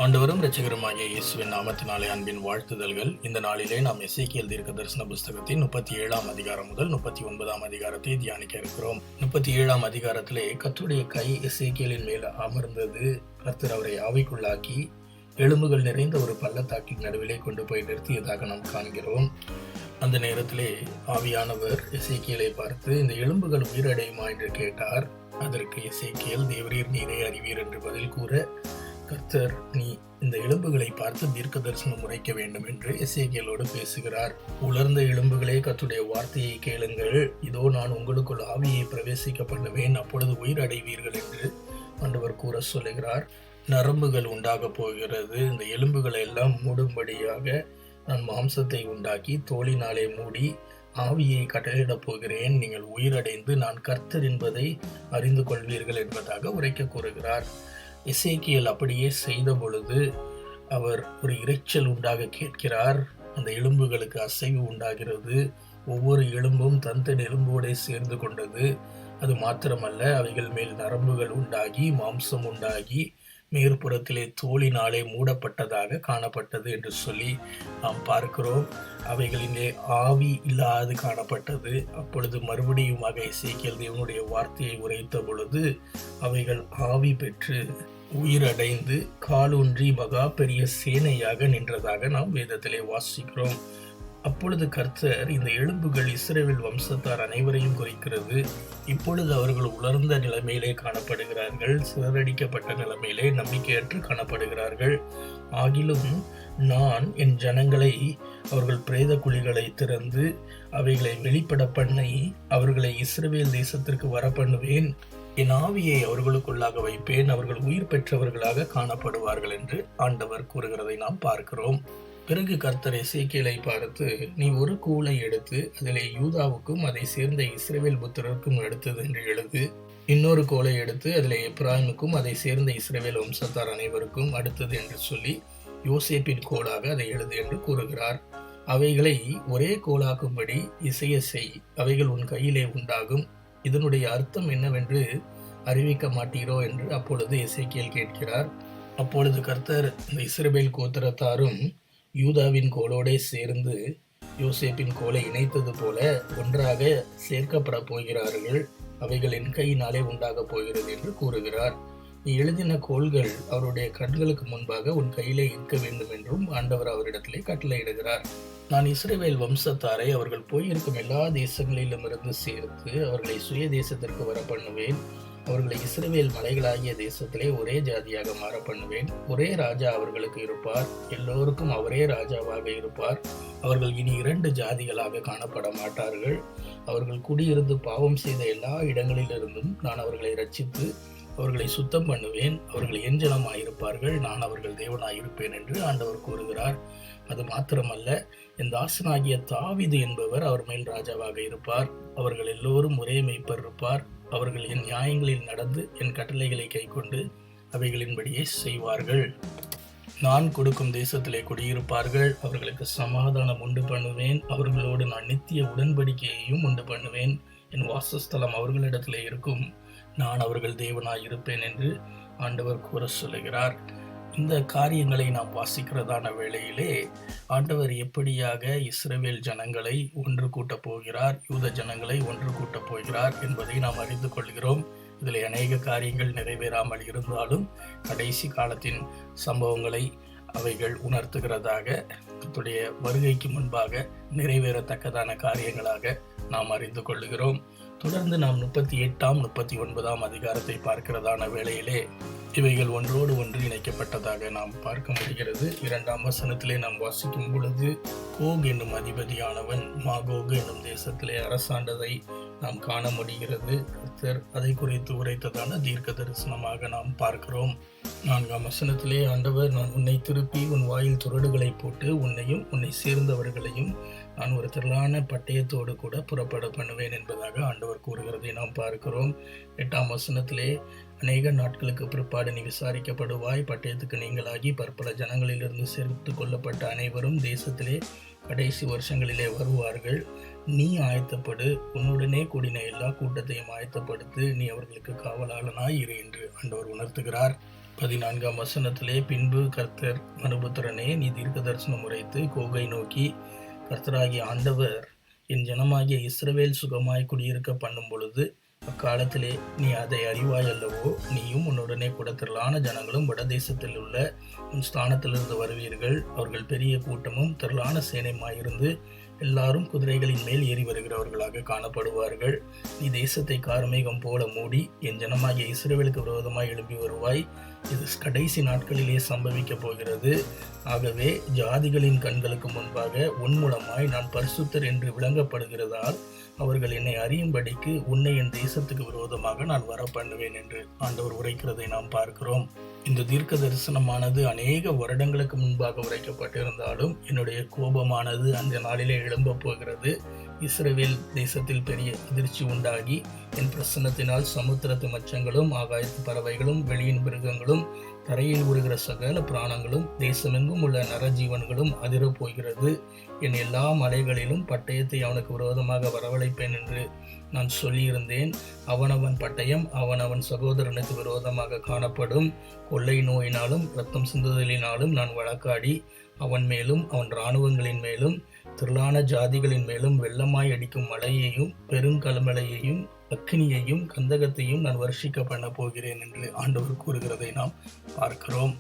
ஆண்டவரும் இரட்சகருமாகிய இயேசுவின் நாமத்தினாலே அன்பின் வாழ்த்துதல்கள். இந்த நாளிலே நாம் எசேக்கியேல் தீர்க்க தரிசன புஸ்தகத்தின் 37ஆம் அதிகாரம் முதல் 39ஆம் அதிகாரத்தை தியானிக்க இருக்கிறோம். 37ஆம் அதிகாரத்திலே கர்த்தருடைய கை எசேக்கியேலின் மேல் அமர்ந்தது. கர்த்தர் அவரை ஆவிக்குள்ளாக்கி எலும்புகள் நிறைந்த ஒரு பள்ளத்தாக்கின் நடுவிலே கொண்டு போய் நிறுத்தியதாக நாம் காண்கிறோம். அந்த நேரத்திலே ஆவியானவர் எசேக்கியேலை பார்த்து, இந்த எலும்புகள் உயிரடையுமா என்று கேட்டார். அதற்கு எசேக்கியேல், தேவரீர் நீரே அறிவீர் என்று பதில் கூற, கர்த்தர், நீ இந்த எலும்புகளை பார்த்து தீர்க்க தரிசனம் உரைக்க வேண்டும் என்று எசேக்கியேலோடு பேசுகிறார். உலர்ந்த எலும்புகளே, கர்த்தருடைய வார்த்தையை கேளுங்கள். இதோ நான் உங்களுக்குள் ஆவியை பிரவேசிக்க பண்ணுவேன், அப்பொழுது உயிர் அடைவீர்கள் என்று ஆண்டவர் கூற சொல்லுகிறார். நரம்புகள் உண்டாக போகிறது. இந்த எலும்புகளை எல்லாம் மூடும்படியாக நான் மாம்சத்தை உண்டாக்கி தோலினாலே மூடி ஆவியை கட்டளையிடப் போகிறேன். நீங்கள் உயிரடைந்து நான் கர்த்தர் என்பதை அறிந்து கொள்வீர்கள் என்பதாக உரைக்க கூறுகிறார். எசேக்கியேல் அப்படியே செய்த பொழுது அவர் ஒரு இரைச்சல் உண்டாக கேட்கிறார். அந்த எலும்புகளுக்கு அசைவு உண்டாகிறது. ஒவ்வொரு எலும்பும் தன் எலும்போடு சேர்ந்து கொண்டது. அது மாத்திரமல்ல, அவைகள் மேல் நரம்புகள் உண்டாகி மாம்சம் உண்டாகி மேற்புறத்திலே தோலினாலே மூடப்பட்டதாக காணப்பட்டது என்று சொல்லி நாம் பார்க்கிறோம். அவைகளிலே ஆவி இல்லாது காணப்பட்டது. அப்பொழுது மறுபடியுமாக எசேக்கியேல் தேவனுடைய வார்த்தையை உரைத்த பொழுது அவைகள் ஆவி பெற்று உயிரடைந்து காலூன்றி மகா பெரிய சேனையாக நின்றதாக நாம் வேதத்திலே வாசிக்கிறோம். அப்பொழுது கர்த்தர், இந்த எலும்புகள் இஸ்ரவேல் வம்சத்தார் அனைவரையும் குறிக்கிறது. இப்பொழுது அவர்கள் உலர்ந்த நிலைமையிலே காணப்படுகிறார்கள். சிதறடிக்கப்பட்ட நிலைமையிலே நம்பிக்கையற்று காணப்படுகிறார்கள். ஆகிலும் நான் என் ஜனங்களை அவர்கள் பிரேத குழிகளை திறந்து அவைகளை வெளிப்பட பண்ணி அவர்களை இஸ்ரவேல் தேசத்திற்கு வர பண்ணுவேன். என் ஆவியை அவர்களுக்குள்ளாக வைப்பேன். அவர்கள் உயிர் பெற்றவர்களாக காணப்படுவார்கள் என்று ஆண்டவர் கூறுகிறதை நாம் பார்க்கிறோம். பிறகு கர்த்தர் எசேக்கியேலை பார்த்து, நீ ஒரு கோலை எடுத்து அதிலே யூதாவுக்கும் அதை சேர்ந்த இஸ்ரவேல் புத்திரருக்கும் எடுத்தது என்று எழுது. இன்னொரு கோலை எடுத்து அதிலே எப்ராயிமுக்கும் அதை சேர்ந்த இஸ்ரவேல் வம்சத்தார் அனைவருக்கும் அடுத்தது என்று சொல்லி யோசேப்பின் கோலாக அதை எழுது என்று கூறுகிறார். அவைகளை ஒரே கோலாக்கும்படி இசைய செய். அவைகள் உன் கையிலே உண்டாகும். இதனுடைய அர்த்தம் என்னவென்று அறிவிக்க மாட்டீரோ என்று அப்பொழுது எசேக்கியேல் கேட்கிறார். அப்பொழுது கர்த்தர், இந்த இஸ்ரவேல் கோத்திரத்தாரும் யூதாவின் கோலோடே சேர்ந்து யோசேப்பின் கோலை இணைத்தது போல ஒன்றாக சேர்க்கப்பட போகிறார்கள். அவைகள் என் கையினாலே உண்டாக போகிறது என்று கூறுகிறார். நீ எழுதின கோள்கள் அவருடைய கண்களுக்கு முன்பாக உன் கையிலே இருக்க வேண்டும் என்றும் ஆண்டவர் அவரிடத்திலே கட்டளையிடுகிறார். நான் இஸ்ரவேல் வம்சத்தாரை அவர்கள் போயிருக்கும் எல்லா தேசங்களிலும் இருந்து சேர்த்து அவர்களை சுய தேசத்திற்கு வர பண்ணுவேன். அவர்களை இஸ்ரவேல் மலைகளாகிய தேசத்திலே ஒரே ஜாதியாக மாற பண்ணுவேன். ஒரே ராஜா அவர்களுக்கு இருப்பார். எல்லோருக்கும் அவரே ராஜாவாக இருப்பார். அவர்கள் இனி 2 ஜாதிகளாக காணப்பட மாட்டார்கள். அவர்கள் குடியிருந்து பாவம் செய்த எல்லா இடங்களிலிருந்தும் நான் அவர்களை ரட்சித்து அவர்களை சுத்தம் பண்ணுவேன். அவர்கள் என் ஜனமாயிருப்பார்கள். நான் அவர்கள் தேவனாயிருப்பேன் என்று ஆண்டவர் கூறுகிறார். அது மாத்திரமல்ல, இந்த தாசனாகிய தாவீது என்பவர் அவர் மேல் ராஜாவாக இருப்பார். அவர்கள் எல்லோரும் ஒரே மேய்ப்பர் இருப்பார். அவர்கள் என் நியாயங்களில் நடந்து என் கட்டளைகளை கைக்கொண்டு அவைகளின்படியே செய்வார்கள். நான் கொடுக்கும் தேசத்திலே குடியிருப்பார்கள். அவர்களுக்கு சமாதானம் உண்டு பண்ணுவேன். அவர்களோடு நான் நித்திய உடன்படிக்கையையும் உண்டு பண்ணுவேன். என் வாசஸ்தலம் அவர்களிடத்திலே இருக்கும். நான் அவர்கள் தேவனாய் இருப்பேன் என்று ஆண்டவர் கூற சொல்லுகிறார். இந்த காரியங்களை நாம் வாசிக்கிறதான வேளையிலே ஆண்டவர் எப்படியாக இஸ்ரவேல் ஜனங்களை ஒன்று கூட்டப் போகிறார், யூத ஜனங்களை ஒன்று கூட்டப் போகிறார் என்பதை நாம் அறிந்து கொள்கிறோம். இதில் அநேக காரியங்கள் நிறைவேறாமல் இருந்தாலும் கடைசி காலத்தின் சம்பவங்களை அவைகள் உணர்த்துகிறதாக, கர்த்தருடைய வருகைக்கு முன்பாக நிறைவேறத்தக்கதான காரியங்களாக நாம் அறிந்து கொள்ளுகிறோம். தொடர்ந்து நாம் 38ஆம் 39ஆம் அதிகாரத்தை பார்க்கிறதான வேளையிலே இவைகள் ஒன்றோடு ஒன்று இணைக்கப்பட்டதாக நாம் பார்க்க முடிகிறது. 2ஆம் வசனத்திலே நாம் வாசிக்கும் பொழுது, கோக் என்னும் அதிபதியானவன் மாகோகு என்னும் தேசத்திலே அரசாண்டதை நாம் காண முடிகிறது. கர்த்தர் அதை குறித்து உரைத்ததான தீர்க்க தரிசனமாக நாம் பார்க்கிறோம். 4ஆம் வசனத்திலே ஆண்டவர், நான் உன்னை திருப்பி உன் வாயில் துறடுகளை போட்டு உன்னையும் உன்னை சேர்ந்தவர்களையும் நான் ஒரு திரளான பட்டயத்தோடு கூட புறப்பட பண்ணுவேன் என்பதாக ஆண்டவர் கூறுகிறதை நாம் பார்க்கிறோம். 8ஆம் வசனத்திலே, அநேக நாட்களுக்கு பிற்பாடு நீ விசாரிக்கப்படுவாய். பட்டயத்துக்கு நீங்களாகி பற்பல ஜனங்களிலிருந்து சேர்த்து கொள்ளப்பட்ட அனைவரும் தேசத்திலே கடைசி வருஷங்களிலே வருவார்கள். நீ ஆயத்தப்படு, உன்னுடனே கூடின எல்லா கூட்டத்தையும் ஆயத்தப்படுத்து, நீ அவர்களுக்கு காவலாளனாய் இரு என்று ஆண்டவர் உணர்த்துகிறார். 14ஆம் வசனத்திலே, பின்பு கர்த்தர், மனுபுத்திரனே, நீ தீர்க்க தரிசனம் உரைத்து கோகை நோக்கி, கர்த்தராகிய ஆண்டவர் என் ஜனமாகிய இஸ்ரவேல் சுகமாய் குடியிருக்க பண்ணும் பொழுது அக்காலத்திலே நீ அதை அறிவாய் அல்லவோ? நீயும் உன்னுடனே கூட திரளான ஜனங்களும் வடதேசத்தில் உள்ள உன் ஸ்தானத்திலிருந்து வருவீர்கள். அவர்கள் பெரிய கூட்டமும் திரளான சேனையுமாயிருந்து எல்லாரும் குதிரைகளின் மேல் ஏறி வருகிறவர்களாக காணப்படுவார்கள். நீ தேசத்தை கார்மேகம் போல மூடி என் ஜனமாகிய இஸ்ரவேலுக்கு விரோதமாய் எழும்பி வருவாய். இது கடைசி நாட்களிலே சம்பவிக்க போகிறது. ஆகவே ஜாதிகளின் கண்களுக்கு முன்பாக உன் மூலமாய் நான் பரிசுத்தர் என்று விளங்கப்படுகிறதால் அவர்கள் என்னை அறியும்படிக்கு உன்னை என் தேசத்துக்கு விரோதமாக நான் வர பண்ணுவேன் என்று ஆண்டவர் உரைக்கிறதை நாம் பார்க்கிறோம். இந்த தீர்க்க தரிசனமானது அநேக வருடங்களுக்கு முன்பாக உரைக்கப்பட்டிருந்தாலும் என்னுடைய கோபமானது அந்த நாளிலே எழும்ப போகிறது. இஸ்ரவேல் தேசத்தில் பெரிய அதிர்ச்சி உண்டாகி என் பிரசன்னத்தினால் சமுத்திரத்து மச்சங்களும் ஆகாயத்து பறவைகளும் வெளியின் மிருகங்களும் தரையில் ஊறுகிற சகல பிராணங்களும் தேசமெங்கும் உள்ள நரஜீவன்களும் அதிரப் போகிறது. என் எல்லா மலைகளிலும் பட்டயத்தை அவனுக்கு விரோதமாக வரவழைப்பேன் என்று நான் சொல்லியிருந்தேன். அவனவன் பட்டயம் அவனவன் சகோதரனுக்கு விரோதமாக காணப்படும். கொள்ளை நோயினாலும் இரத்தம் சிந்துதலினாலும் நான் வழக்காடி அவன் மேலும் அவன் இராணுவங்களின் மேலும் திரளான ஜாதிகளின் மேலும் வெள்ளமாய் அடிக்கும் மழையையும் பெருங்கலமழையையும் அக்கினியையும் கந்தகத்தையும் நான் வர்ஷிக்க பண்ண போகிறேன் என்று ஆண்டவர் கூறுகிறதை நாம் பார்க்கிறோம்.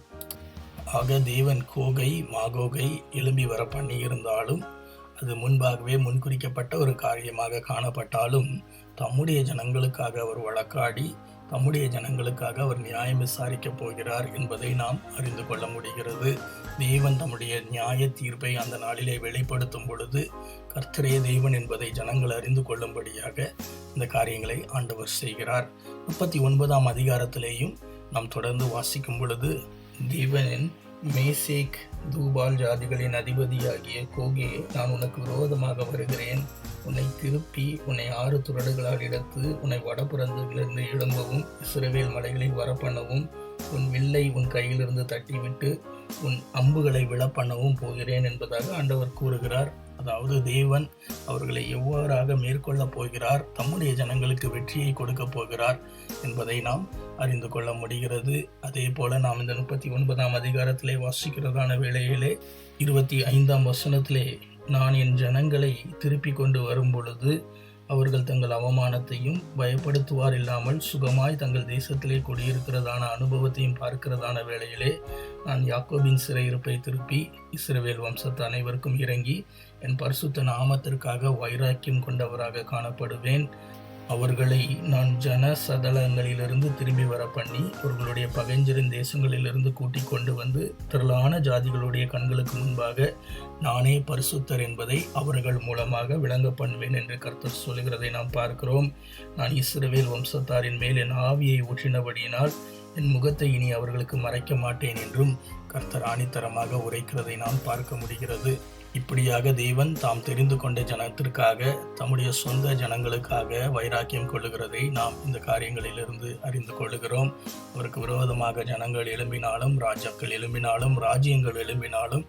ஆக தேவன் கோகை மாகோகை எழும்பி வர பண்ணியிருந்தாலும் அது முன்பாகவே முன்குறிக்கப்பட்ட ஒரு காரியமாக காணப்பட்டாலும் தம்முடைய ஜனங்களுக்காக அவர் வழக்காடி தம்முடைய ஜனங்களுக்காக அவர் நியாயம் விசாரிக்கப் போகிறார் என்பதை நாம் அறிந்து கொள்ள முடிகிறது. தேவன் தம்முடைய நியாய தீர்ப்பை அந்த நாளிலே வெளிப்படுத்தும் பொழுது கர்த்தரே தேவன் என்பதை ஜனங்கள் அறிந்து கொள்ளும்படியாக இந்த காரியங்களை ஆண்டவர் செய்கிறார். 39ஆம் அதிகாரத்திலேயும் நாம் தொடர்ந்து வாசிக்கும் பொழுது, தேவனின் மேசேக் தூபால் ஜாதிகளின் அதிபதியாகிய கோகே, நான் உனக்கு விரோதமாக வருகிறேன். உன்னை திருப்பி உன்னை 6 துறடுகளால் எடுத்து உன்னை வடபுறத்திலிருந்து எழும்பவும் இஸ்ரவேல் மலைகளில் வரப்பண்ணவும் உன் வில்லை உன் கையிலிருந்து தட்டிவிட்டு உன் அம்புகளை விழப்பண்ணவும் போகிறேன் என்பதாக ஆண்டவர் கூறுகிறார். அதாவது தேவன் அவர்களை எவ்வாறாக மேற்கொள்ளப் போகிறார், தம்முடைய ஜனங்களுக்கு வெற்றியை கொடுக்க போகிறார் என்பதை நாம் அறிந்து கொள்ள முடிகிறது. அதே போல நாம் இந்த 39ஆம் அதிகாரத்திலே வாசிக்கிறதான வேளையிலே 25ஆம் வசனத்திலே, நான் என் ஜனங்களை திருப்பி கொண்டு வரும் பொழுது அவர்கள் தங்கள் அவமானத்தையும் பயப்படுத்துவார் இல்லாமல் சுகமாய் தங்கள் தேசத்திலே குடியிருக்கிறதான அனுபவத்தையும் பார்க்கிறதான வேளையிலே நான் யாக்கோபின் சிறையிருப்பை திருப்பி இஸ்ரவேல் வம்சத்து அனைவருக்கும் இறங்கி என் பரிசுத்த நாமத்திற்காக வைராக்கியம் கொண்டவராக காணப்படுவேன். அவர்களை நான் ஜன சதலங்களிலிருந்து திரும்பி வர பண்ணி அவர்களுடைய பகைஞ்சரின் தேசங்களிலிருந்து கூட்டிக் கொண்டு வந்து திரளான ஜாதிகளுடைய கண்களுக்கு முன்பாக நானே பரிசுத்தர் என்பதை அவர்கள் மூலமாக விளங்க பண்ணுவேன் என்று கர்த்தர் சொல்கிறதை நாம் பார்க்கிறோம். நான் இஸ்ரவேல் வம்சத்தாரின் மேல் என் ஆவியை ஊற்றினபடியினால் என் முகத்தை இனி அவர்களுக்கு மறைக்க மாட்டேன் என்றும் கர்த்தர் ஆணித்தரமாக உரைக்கிறதை நாம் பார்க்க முடிகிறது. இப்படியாக தேவன் தாம் தெரிந்து கொண்ட ஜனத்திற்காக தம்முடைய சொந்த ஜனங்களுக்காக வைராக்கியம் கொள்ளுகிறதை நாம் இந்த காரியங்களிலிருந்து அறிந்து கொள்ளுகிறோம். அவருக்கு விரோதமாக ஜனங்கள் எழும்பினாலும் ராஜாக்கள் எழும்பினாலும் ராஜ்யங்கள் எழும்பினாலும்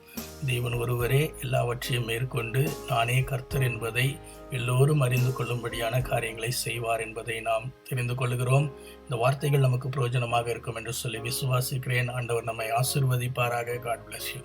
தேவன் ஒருவரே எல்லாவற்றையும் மேற்கொண்டு நானே கர்த்தர் என்பதை எல்லோரும் அறிந்து கொள்ளும்படியான காரியங்களை செய்வார் என்பதை நாம் தெரிந்து கொள்ளுகிறோம். இந்த வார்த்தைகள் நமக்கு பிரயோஜனமாக இருக்கும் என்று சொல்லி விசுவாசிக்கிறேன். ஆண்டவர் நம்மை ஆசீர்வதிப்பாராக. God bless you.